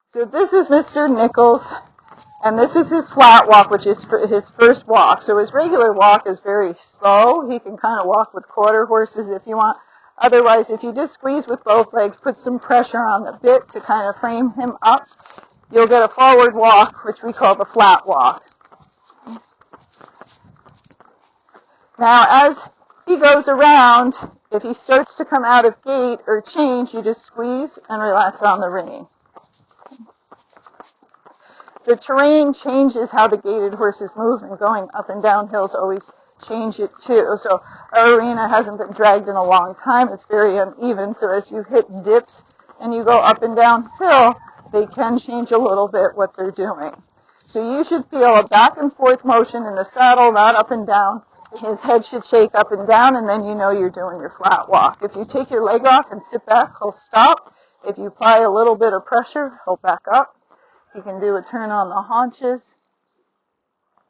So this is Mr. Nichols, and this is his flat walk, which is his first walk. So his regular walk is very slow. He can kind of walk with quarter horses if you want. Otherwise, if you just squeeze with both legs, put some pressure on the bit to kind of frame him up, you'll get a forward walk, which we call the flat walk. Now, as he goes around, if he starts to come out of gait or change, you just squeeze and relax on the rein. The terrain changes how the gaited horses move, and going up and down hills always change it too. So our arena hasn't been dragged in a long time. It's very uneven. So as you hit dips and you go up and down hill, they can change a little bit what they're doing. So you should feel a back and forth motion in the saddle, not up and down. His head should shake up and down, and then you know you're doing your flat walk. If you take your leg off and sit back, he'll stop. If you apply a little bit of pressure, he'll back up. You can do a turn on the haunches.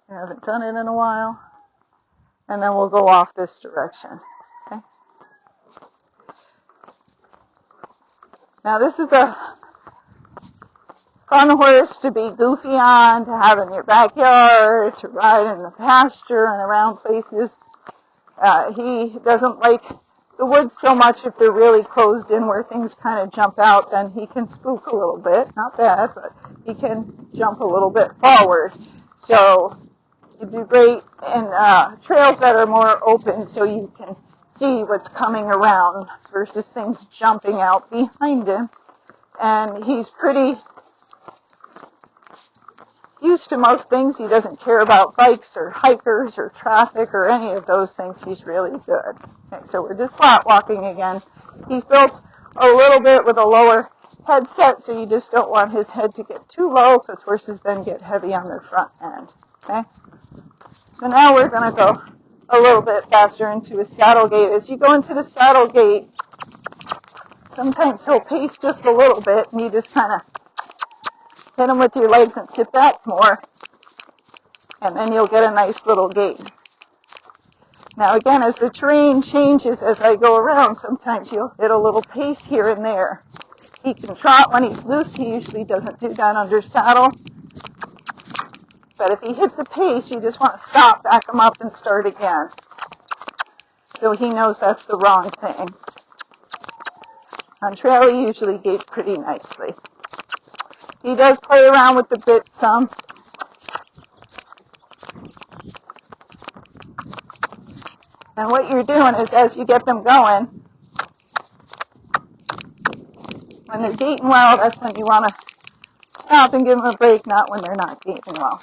I haven't done it in a while. And then we'll go off this direction. Okay? Now this is a fun horse to be goofy on, to have in your backyard, to ride in the pasture and around places. He doesn't like the woods so much if they're really closed in where things kind of jump out. Then he can spook a little bit. Not bad, but he can jump a little bit forward. So you do great in trails that are more open so you can see what's coming around versus things jumping out behind him. And he's pretty used to most things. He doesn't care about bikes or hikers or traffic or any of those things. He's really good. Okay, so we're just flat walking again. He's built a little bit with a lower headset, so you just don't want his head to get too low because horses then get heavy on their front end. Okay? So now we're going to go a little bit faster into a saddle gait. As you go into the saddle gait, sometimes he'll pace just a little bit, and you just kind of hit him with your legs and sit back more, and then you'll get a nice little gait. Now again, as the terrain changes as I go around, sometimes you'll hit a little pace here and there. He can trot when he's loose. He usually doesn't do that under saddle. But if he hits a pace, you just want to stop, back him up, and start again. So he knows that's the wrong thing. On trail, he usually gaits pretty nicely. He does play around with the bit some. And what you're doing is, as you get them going, when they're gaiting well, that's when you want to stop and give them a break, not when they're not gaiting well.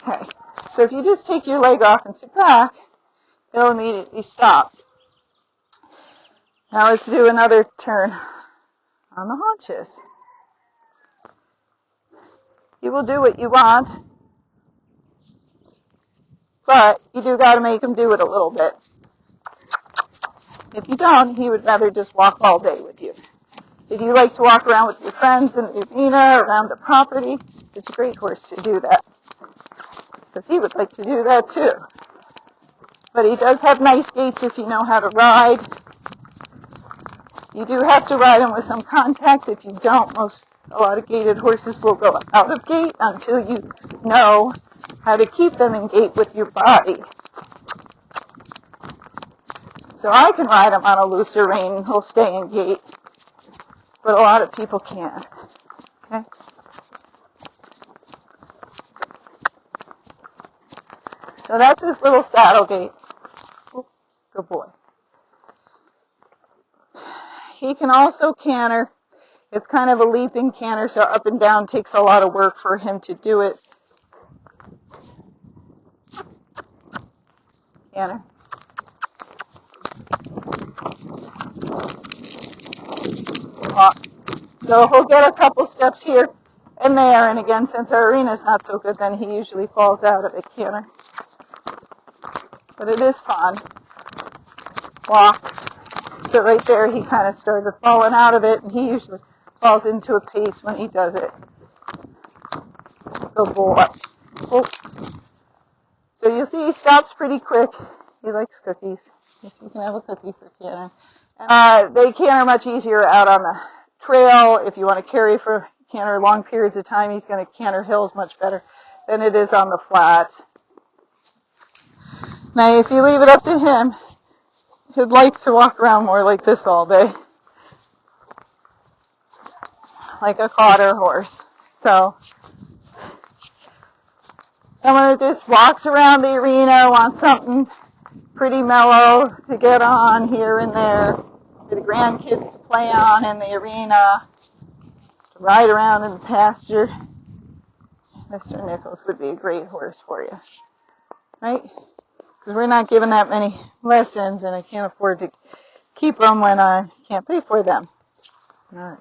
Okay, so if you just take your leg off and sit back, they'll immediately stop. Now let's do another turn on the haunches. You will do what you want, but you do got to make him do it a little bit. If you don't, he would rather just walk all day with you. If you like to walk around with your friends in the arena, around the property, it's a great horse to do that. Because he would like to do that too. But he does have nice gaits if you know how to ride. You do have to ride him with some contact. If you don't, a lot of gaited horses will go out of gait until you know how to keep them in gait with your body. So I can ride him on a looser rein and he'll stay in gait. But a lot of people can't. Okay? So that's his little saddle gait. Oh, good boy. He can also canter. It's kind of a leaping canter, so up and down takes a lot of work for him to do it. Canter. Walk. So he'll get a couple steps here and there, and again, since our arena's not so good, then he usually falls out of a canter. But it is fun. Walk. So right there, he kind of started falling out of it, and he usually falls into a pace when he does it. Good boy. Oh. So you'll see he stops pretty quick. He likes cookies. If you can have a cookie for canter. They canter much easier out on the trail, if you want to canter long periods of time, he's going to canter hills much better than it is on the flats. Now, if you leave it up to him, he likes to walk around more like this all day, like a quarter horse. So, someone who just walks around the arena, wants something pretty mellow to get on here and there, for the grandkids to play on in the arena, to ride around in the pasture, Mr. Nichols would be a great horse for you, right? Because we're not giving that many lessons, and I can't afford to keep them when I can't pay for them. All right.